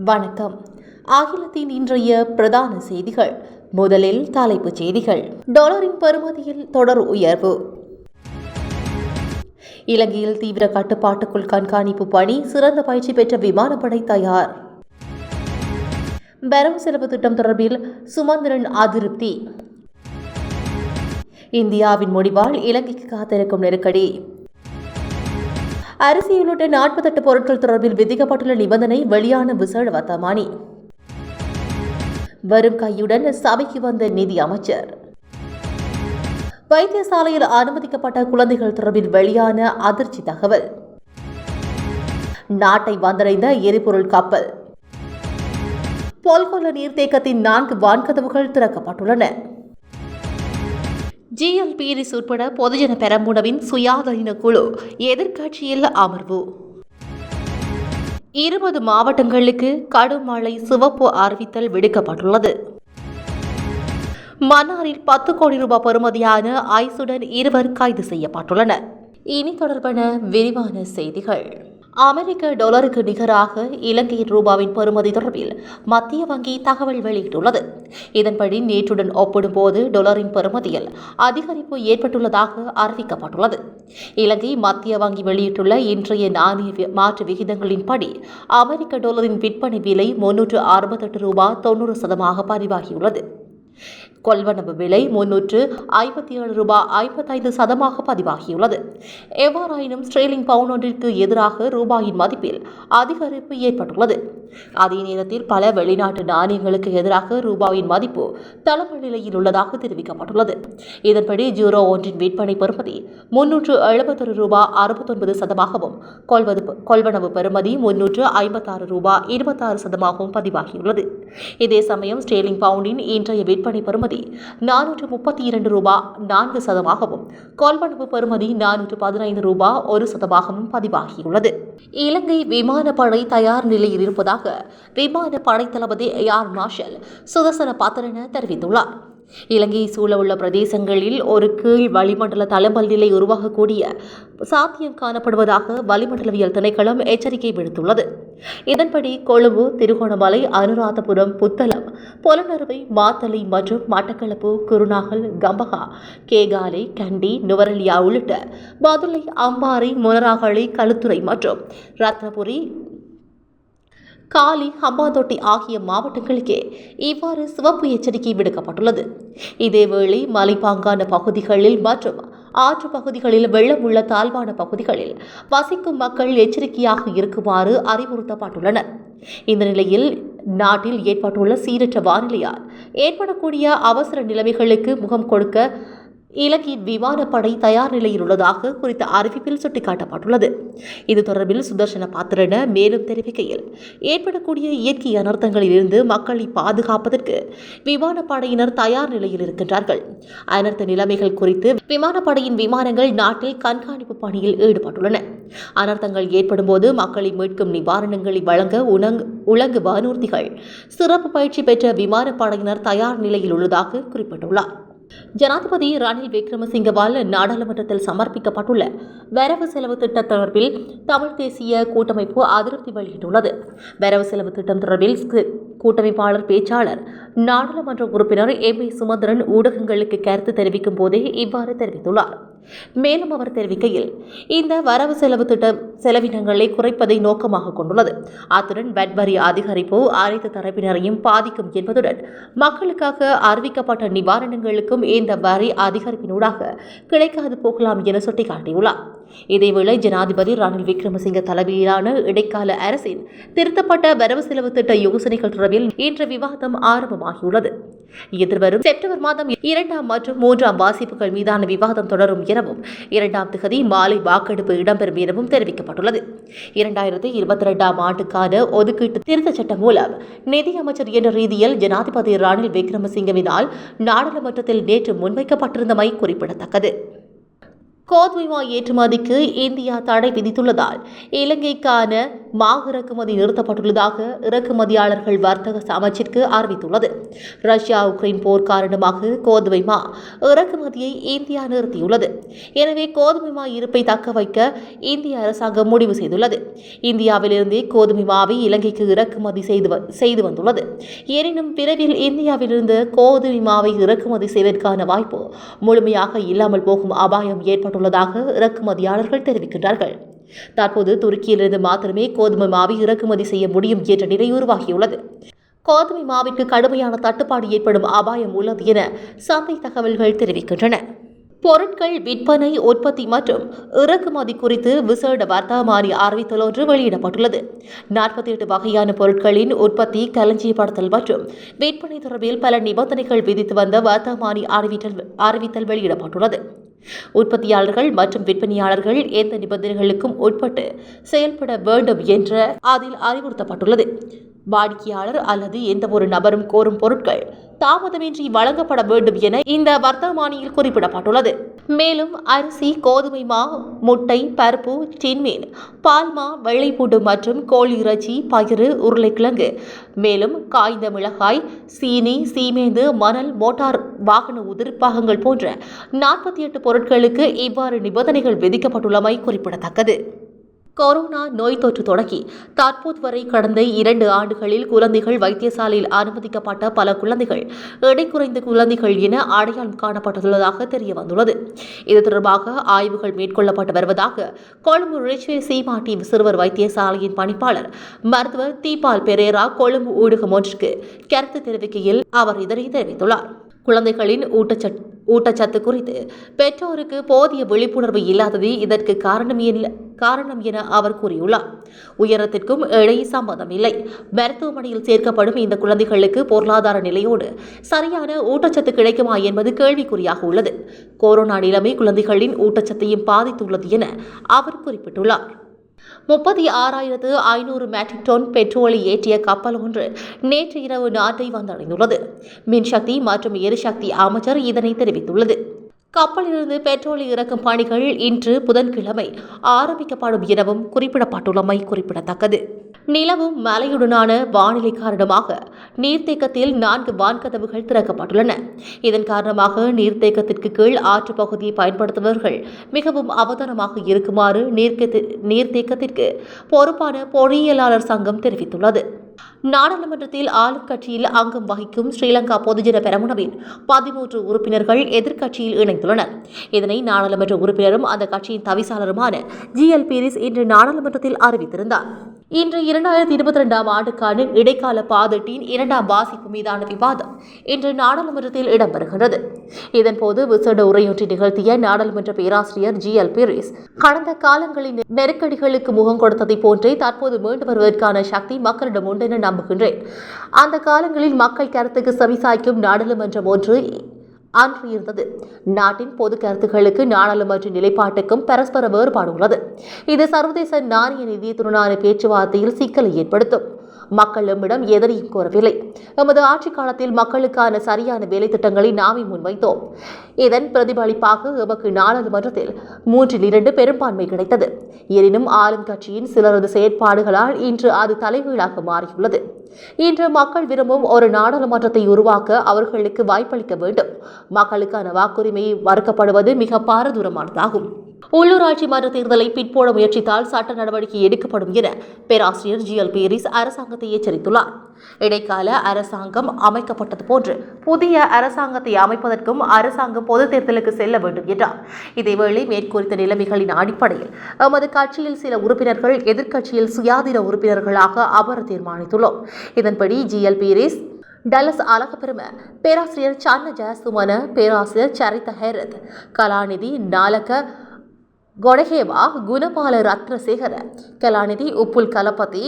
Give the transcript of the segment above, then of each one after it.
வணக்கம். அகிலத்தின் இன்றைய பிரதான செய்திகள். முதலில் தலைப்புச் செய்திகள். டாலரின் பெறுமதியில் தொடர் உயர்வு. இலங்கையில் தீவிர கட்டுப்பாட்டுக்குள் கண்காணிப்பு பணி. சிறந்த பயிற்சி பெற்ற விமானப்படை தயார். வரவு செலவு திட்டம் தொடர்பில் சுமந்திரன் அதிருப்தி. இந்தியாவின் முடிவால் இலங்கைக்கு காத்திருக்கும் நெருக்கடி. அரிசி உள்ளிட்ட 48 பொருட்கள் தொடர்பில் விதிக்கப்பட்டுள்ள நிபந்தனை வெளியான விசேட வர்த்தமானி. வரும் கையுடன் சபைக்கு வந்த நிதி அமைச்சர். வைத்தியசாலையில் அனுமதிக்கப்பட்ட குழந்தைகள் தொடர்பில் வெளியான அதிர்ச்சி தகவல். நாட்டை வந்தடைந்த எரிபொருள் கப்பல். பொல்கொல்ல நீர்த்தேக்கத்தின் 4 வான்கதவுகள் திறக்கப்பட்டுள்ளன. GLPRS உட்பட பொதுஜன பெரமுனவின் சுயாதீன குழு எதிர்க்கட்சியில் அமர்வு. 20 மாவட்டங்களுக்கு கடும் மழை சிவப்பு அறிவித்தல் விடுக்கப்பட்டுள்ளது. மன்னாரில் 10 கோடி ரூபாய் பெறுமதியான ஐஸுடன் 2 கைது செய்யப்பட்டுள்ளனர். இனி தொடர்பான விரிவான செய்திகள். அமெரிக்க டாலருக்கு நிகராக இலங்கையின் ரூபாவின் பெறுமதி தொடர்பில் மத்திய வங்கி தகவல் வெளியிட்டுள்ளது. இதன்படி நேற்றுடன் ஒப்பிடும்போது டாலரின் பெறுமதியில் அதிகரிப்பு ஏற்பட்டுள்ளதாக அறிவிக்கப்பட்டுள்ளது. இலங்கை மத்திய வங்கி வெளியிட்டுள்ள இன்றைய நாணய மாற்று விகிதங்களின்படி அமெரிக்க டாலரின் விற்பனை விலை 368 ரூபாய் 90 பதிவாகியுள்ளது. கொள்வனவு விலை 357 ரூபாய் 55 பதிவாகியுள்ளது. எவ்வாறாயினும் ஸ்ட்ரேலிங் பவுண்ட் ஒன்றிற்கு எதிராக ரூபாயின் மதிப்பில் அதிகரிப்பு ஏற்பட்டுள்ளது. அதே நேரத்தில் பல வெளிநாட்டு நாணயங்களுக்கு எதிராக ரூபாயின் மதிப்பு தளர்வு நிலையில் உள்ளதாக தெரிவிக்கப்பட்டுள்ளது. இதன்படி ஜூரோ ஒன்றின் விற்பனை பெறுமதி 371 ரூபாய் 69 கொள்வனவு பெறுமதி 356 ரூபாய் 26 பதிவாகியுள்ளது. இதே சமயம் ஸ்ட்ரேலிங் பவுண்டின் இன்றைய விற்பனை பெறுமதி 432 ரூபாய் 4 கொள்வனவு பெறுமதி 415 ரூபாய் 1 பதிவாகியுள்ளது. இலங்கை விமானப்படை தயார் நிலையில் இருப்பதாக விமானப்படை தளபதி ஏர் மார்ஷல் சுதர்சன பத்ரன தெரிவித்துள்ளார். இலங்கையை சூழவுள்ள பிரதேசங்களில் ஒரு கீழ் வளிமண்டல தளம்பல் நிலை உருவாகக்கூடிய சாத்தியம் காணப்படுவதாக வளிமண்டலவியல் திணைக்களம் எச்சரிக்கை விடுத்துள்ளது. இதன்படி கொழும்பு, திருகோணமலை, அனுராதபுரம், புத்தளம், பொலனறுவை, மாத்தளை மற்றும் மட்டக்களப்பு, குருநாகல், கம்பகா, கேகாலை, கண்டி, நுவரெலியா உள்ளிட்ட பதுளை, அம்பாறை, மொனராகலை, களுத்துறை மற்றும் ரத்னபுரி, காலி, ஹம்பாந்தோட்டை ஆகிய மாவட்டங்களுக்கே இவ்வாறு சிவப்பு எச்சரிக்கை விடுக்கப்பட்டுள்ளது. இதேவேளை மலைப்பாங்கான பகுதிகளில் மற்றும் ஆற்று பகுதிகளில் வெள்ளம் உள்ள தாழ்வான பகுதிகளில் வசிக்கும் மக்கள் எச்சரிக்கையாக இருக்குமாறு அறிவுறுத்தப்பட்டுள்ளனர். இந்த நிலையில் நாட்டில் ஏற்பட்டுள்ள சீரற்ற வானிலையால் ஏற்படக்கூடிய அவசர நிலைமைகளுக்கு முகம் கொடுக்க இலங்கையின் விமானப்படை தயார் நிலையில் உள்ளதாக குறித்த அறிவிப்பில் சுட்டிக்காட்டப்பட்டுள்ளது. இது தொடர்பில் சுதர்சன பாத்திரன மேலும் தெரிவிக்கையில், ஏற்படக்கூடிய இயற்கை அனர்த்தங்களில் இருந்து மக்களை பாதுகாப்பதற்கு விமானப்படையினர் தயார் நிலையில் இருக்கின்றார்கள். அனர்த்த நிலைமைகள் குறித்து விமானப்படையின் விமானங்கள் நாட்டில் கண்காணிப்பு பணியில் ஈடுபட்டுள்ளன. அனர்த்தங்கள் ஏற்படும் போது மக்களை மீட்கும் நிவாரணங்களை வழங்க உலங்கு வானூர்திகள் சிறப்பு பயிற்சி பெற்ற விமானப்படையினர் தயார் நிலையில் உள்ளதாக குறிப்பிட்டுள்ளார். ஜனாதிபதி ரணில் விக்ரமசிங்கவால் நாடாளுமன்றத்தில் சமர்ப்பிக்கப்பட்டுள்ள வரவு செலவு திட்டம் தொடர்பில் தமிழ் தேசிய கூட்டமைப்பு அதிருப்தி வெளியிட்டுள்ளது. வரவு செலவு திட்டம் தொடர்பில் கூட்டமைப்பாளர் பேச்சாளர் நாடாளுமன்ற உறுப்பினர் MP சுமந்திரன் ஊடகங்களுக்கு கருத்து தெரிவிக்கும் போதே இவ்வாறு தெரிவித்துள்ளார். மேலும் அவர் தெரிவிக்கையில், இந்த வரவு செலவு திட்டம் செலவினங்களை குறைப்பதை நோக்கமாக கொண்டுள்ளது. அத்துடன் வட் வரி அதிகரிப்பு அனைத்து தரப்பினரையும் பாதிக்கும் என்பதுடன் மக்களுக்காக அறிவிக்கப்பட்ட நிவாரணங்களுக்கும் இந்த வரி அதிகரிப்பினூடாக கிடைக்காது போகலாம் என சுட்டிக்காட்டியுள்ளார். இதேவேளை ஜனாதிபதி ரணில் விக்ரமசிங்க தலைமையிலான இடைக்கால அரசின் திருத்தப்பட்ட வரவு செலவு திட்ட யோசனைகள் தொடர்பில் இன்று விவாதம் ஆரம்பமாகியுள்ளது. எதிர்வரும் செப்டம்பர் மாதம் 2 மற்றும் 3 வாசிப்புகள் மீதான விவாதம் தொடரும் எனவும் 2ஆம் தேதி மாலை வாக்கெடுப்பு இடம்பெறும் எனவும் தெரிவிக்கப்பட்டுள்ளது. 2022ஆம் ஆண்டுக்கான ஒதுக்கீட்டு திருத்தச் சட்டம் மூலம் நிதி அமைச்சர் என்ற ரீதியில் ஜனாதிபதி ரணில் விக்ரமசிங்கவினால் நாடாளுமன்றத்தில் நேற்று முன்வைக்கப்பட்டிருந்தமை குறிப்பிடத்தக்கது. கோதுமை ஏற்றுமதிக்கு இந்தியா தடை விதித்துள்ளதால் இலங்கைக்கான மா இறக்குமதி நிறுத்தப்பட்டுள்ளதாக இறக்குமதியாளர்கள் வர்த்தக அமைச்சிற்கு அறிவித்துள்ளது. ரஷ்யா உக்ரைன் போர் காரணமாக கோதுமை மா இறக்குமதியை இந்தியா நிறுத்தியுள்ளது. எனவே கோதுமை மா இருப்பை தக்க வைக்க இந்திய அரசாங்கம் முடிவு செய்துள்ளது. இந்தியாவிலிருந்தே கோதுமை மாவை இலங்கைக்கு இறக்குமதி செய்து வந்துள்ளது. எனினும் விரைவில் இந்தியாவிலிருந்து கோதுமை மாவை இறக்குமதி செய்வதற்கான வாய்ப்பு முழுமையாக இல்லாமல் போகும் அபாயம் ஏற்பட்டுள்ளதாக இறக்குமதியாளர்கள் தெரிவிக்கின்றார்கள். தற்போது துருக்கியிலிருந்து மாத்திரமே கோதுமை மாவை இறக்குமதி செய்ய முடியும் என்ற நிலை உருவாகியுள்ளது. கோதுமை மாவிற்கு கடுமையான தட்டுப்பாடு ஏற்படும் அபாயம் உள்ளது என சந்தை தகவல்கள் தெரிவிக்கின்றன. பொருட்கள் விற்பனை, உற்பத்தி மற்றும் இறக்குமதி குறித்து விசேட வர்த்தமானி அறிவித்தல் ஒன்று வெளியிடப்பட்டுள்ளது. 48 வகையான பொருட்களின் உற்பத்தி, களஞ்சியப்படுத்தல் மற்றும் விற்பனை தொடர்பில் பல நிபந்தனைகள் விதித்து வந்த வர்த்தமானி அறிவித்தல் வெளியிடப்பட்டுள்ளது. உற்பத்தியாளர்கள் மற்றும் விற்பனையாளர்கள் எந்த நிபந்தனைகளுக்கும் உட்பட்டு செயல்பட வேண்டும் என்ற அதில் அறிவுறுத்தப்பட்டுள்ளது. வாடிக்கையாளர் அல்லது எந்த ஒரு நபரும் கோரும் பொருட்கள் தாமதமின்றி வழங்கப்பட வேண்டும் என இந்த வர்த்தமானியில் குறிப்பிடப்பட்டுள்ளது. மேலும் அரிசி, கோதுமை மா, முட்டை, பருப்பு, டின்மீன், பால்மா, வெள்ளைப்பூண்டு மற்றும் கோழி இறைச்சி, பயிறு, உருளைக்கிழங்கு, மேலும் காய்ந்த மிளகாய், சீனி, சீமேந்து, மணல், மோட்டார் வாகன உதிர்ப்பாகங்கள் போன்ற 48 பொருட்களுக்கு இவ்வாறு நிபந்தனைகள் விதிக்கப்பட்டுள்ளமை குறிப்பிடத்தக்கது. கொரோனா நோய் தொற்று தொடங்கி தற்போது வரை கடந்த 2 ஆண்டுகளில் குழந்தைகள் வைத்தியசாலையில் அனுமதிக்கப்பட்ட பல குழந்தைகள் எடை குறைந்த குழந்தைகள் என அடையாளம் காணப்பட்டுள்ளதாக தெரியவந்துள்ளது. இது தொடர்பாக ஆய்வுகள் மேற்கொள்ளப்பட்டு வருவதாக கொழும்பு ரிச்வே சீமாட்டி சிறுவர் வைத்தியசாலையின் பணிப்பாளர் மருத்துவர் தீபால் பெரேரா கொழும்பு ஊடகம் ஒன்றுக்கு கருத்து தெரிவிக்கையில் அவர் இதனை தெரிவித்துள்ளார். குழந்தைகளின் ஊட்டச்சத்து குறித்து பெற்றோருக்கு போதிய விழிப்புணர்வு இல்லாததே இதற்கு காரணம் என அவர் கூறியுள்ளார். உயரத்திற்கும் எடை சம்பந்தம் இல்லை. மருத்துவமனையில் சேர்க்கப்படும் இந்த குழந்தைகளுக்கு பொருளாதார நிலையோடு சரியான ஊட்டச்சத்து கிடைக்குமா என்பது கேள்விக்குறியாக உள்ளது. கொரோனா நிலைமை குழந்தைகளின் ஊட்டச்சத்தையும் பாதித்துள்ளது என அவர் குறிப்பிட்டுள்ளார். 36,500 மெட்ரிக் டன் பெட்ரோலை ஏற்றிய கப்பல் ஒன்று நேற்று இரவு நாட்டை வந்தடைந்துள்ளது. மின்சக்தி மற்றும் எரிசக்தி அமைச்சர் இதனை தெரிவித்துள்ளது. கப்பலிலிருந்து பெட்ரோலை இறக்கும் பணிகள் இன்று புதன்கிழமை ஆரம்பிக்கப்படும் எனவும் குறிப்பிடப்பட்டுள்ளமை குறிப்பிடத்தக்கது. நிலவும் மழையுடனான வானிலை காரணமாக நீர்த்தேக்கத்தில் 4 வான்கதவுகள் திறக்கப்பட்டுள்ளன. இதன் காரணமாக நீர்த்தேக்கத்திற்கு கீழ் ஆற்று பகுதியை பயன்படுத்துபவர்கள் மிகவும் அவதானமாக இருக்குமாறு நீர்த்தேக்கத்திற்கு பொறுப்பான பொறியியலாளர் சங்கம் தெரிவித்துள்ளது. நாடாளுமன்றத்தில் ஆளும் கட்சியில் அங்கம் வகிக்கும் ஸ்ரீலங்கா பொதுஜன பெரமுனவின் 13 உறுப்பினர்கள் எதிர்க்கட்சியில் இணைந்துள்ளனர். இதனை நாடாளுமன்ற உறுப்பினரும் அந்த கட்சியின் தவிசாளருமான GL பீரிஸ் இன்று நாடாளுமன்றத்தில் அறிவித்திருந்தார். இன்று 2022 ஆண்டுக்கான இடைக்கால பாதட்டின் 2ஆம் வாசிப்பு மீதான விவாதம் இன்று நாடாளுமன்றத்தில் இடம்பெறுகிறது. இதன்போது விசேட உரையொன்றை நிகழ்த்திய நாடாளுமன்ற பேராசிரியர் GL பீரிஸ் கடந்த காலங்களின் நெருக்கடிகளுக்கு முகம் கொடுத்ததை போன்றே தற்போது மீண்டு வருவதற்கான சக்தி மக்களிடம் உண்டு என நம்புகின்றேன். அந்த காலங்களில் மக்கள் கருத்துக்கு செவிசாய்க்கும் நாடாளுமன்றம் ஒன்று அன்று இருந்தது. நாட்டின் பொது கருத்துக்களுக்கு நாடாளுமன்ற நிலைப்பாட்டுக்கும் பரஸ்பர வேறுபாடு உள்ளது. இது சர்வதேச நாணய நிதியத்துடனான பேச்சுவார்த்தையில் சிக்கலை ஏற்படுத்தும். மக்கள் நம்மிடம் எதனையும் கோரவில்லை. எமது ஆட்சி காலத்தில் மக்களுக்கான சரியான வேலை திட்டங்களை நாமே முன்வைத்தோம். இதன் பிரதிபலிப்பாக எமக்கு நாடாளுமன்றத்தில் 3/2 பெரும்பான்மை கிடைத்தது. எனினும் ஆளும் கட்சியின் சிலரது செயற்பாடுகளால் இன்று அது தலைகீழாக மாறியுள்ளது. இன்று மக்கள் விரும்பும் ஒரு நாடாளுமன்றத்தை உருவாக்க அவர்களுக்கு வாய்ப்பளிக்க வேண்டும். மக்களுக்கான வாக்குரிமை மறுக்கப்படுவது மிக பாரதூரமானதாகும். உள்ளூராட்சி மன்ற தேர்தலை பிற்போட முயற்சித்தால் சட்ட நடவடிக்கை எடுக்கப்படும் என பேராசிரியர் GL பீரிஸ் அரசாங்கத்தை எச்சரித்துள்ளார். இடைக்கால அரசாங்கம் அமைக்கப்பட்டது போன்று புதிய அரசாங்கத்தை அமைப்பதற்கும் அரசாங்கம் பொது தேர்தலுக்கு செல்ல வேண்டும் என்றார். இதேவேளை மேற்குறித்த நிலைமைகளின் அடிப்படையில் எமது கட்சியில் சில உறுப்பினர்கள் எதிர்க்கட்சியில் சுயாதீன உறுப்பினர்களாக அமர தீர்மானித்துள்ளோம். இதன்படி GL பீரிஸ், டலஸ் அழகப்பெரும, பேராசிரியர் சன்ன ஜெயசுமன, பேராசிரியர் சரித ஹேரத், கலாநிதி நாலக கொடகேவா, குணபால ரத்னசேகர, கலாநிதி உப்புல் கலபதி,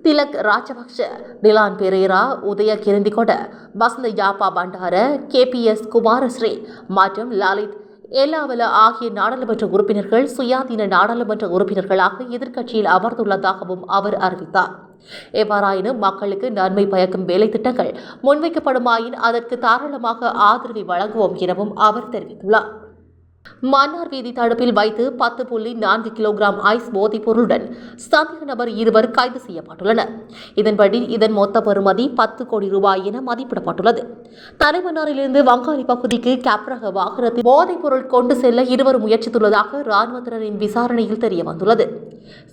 திலக் ராஜபக்ஷ, டிலான் பெரேரா, உதய கிரந்திகொட, வசந்த யாப்பா பண்டார, KPS குமாரஸ்ரீ மற்றும் லலித் எல்லாவல ஆகிய நாடாளுமன்ற உறுப்பினர்கள் சுயாதீன நாடாளுமன்ற உறுப்பினர்களாக எதிர்க்கட்சியில் அமர்ந்துள்ளதாகவும் அவர் அறிவித்தார். எவ்வாறாயினும் மக்களுக்கு நன்மை பயக்கும் வேலை திட்டங்கள் முன்வைக்கப்படுமாயின் அதற்கு தாராளமாக ஆதரவை வழங்குவோம் எனவும் அவர் தெரிவித்துள்ளார். மன்னார் வீதி தடுப்பில் வைத்து 10.4 கிலோகிராம் ஐஸ் போதைப் பொருளுடன் சந்தேக நபர் 2 கைது செய்யப்பட்டுள்ளனர். இதன்படி இதன் மொத்த பெறுமதி 10 கோடி ரூபாய் என மதிப்பிடப்பட்டுள்ளது. தலைமன்னாரிலிருந்து வங்காளி பகுதிக்கு கேப்ரக வாகனத்தில் போதைப் பொருள் கொண்டு செல்ல இருவரும் முயற்சித்துள்ளதாக ராணுவத்தினரின் விசாரணையில் தெரியவந்துள்ளது.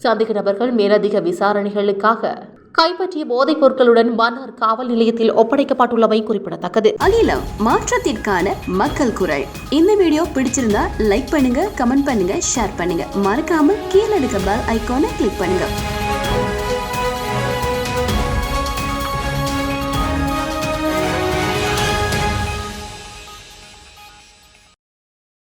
சந்தேக நபர்கள் மேலதிக விசாரணைகளுக்காக கைப்பற்றிய போதைப் பொருட்களுடன் மன்னார் காவல் நிலையத்தில் ஒப்படைக்கப்பட்டுள்ளமை குறிப்பிடத்தக்கது. அகிலம் மாற்றத்திற்கான மக்கள் குரல். இந்த வீடியோ பிடிச்சிருந்தா லைக் பண்ணுங்க, கமெண்ட் பண்ணுங்க, ஷேர் பண்ணுங்க. மறக்காம கீழே இருக்க பெல் ஐகானை கிளிக் பண்ணுங்க.